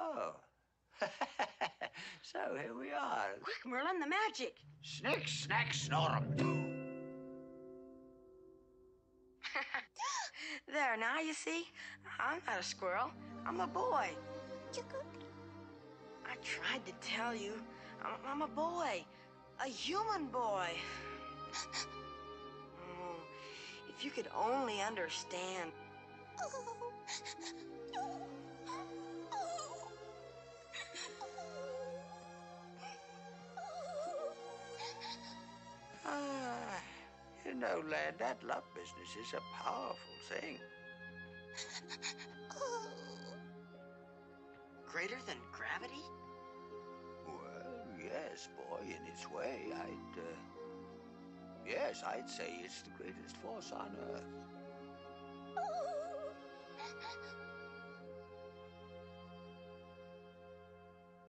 Oh. So here we are. Quick, Merlin, the magic. Snick, snack, snorum. There, now you see? I'm not a squirrel. I'm a boy. I tried to tell you. I'm a boy. A human boy. Oh, if you could only understand. You know, lad, that love business is a powerful thing. Greater than gravity? Well, yes, boy, in its way. Yes, I'd say it's the greatest force on Earth.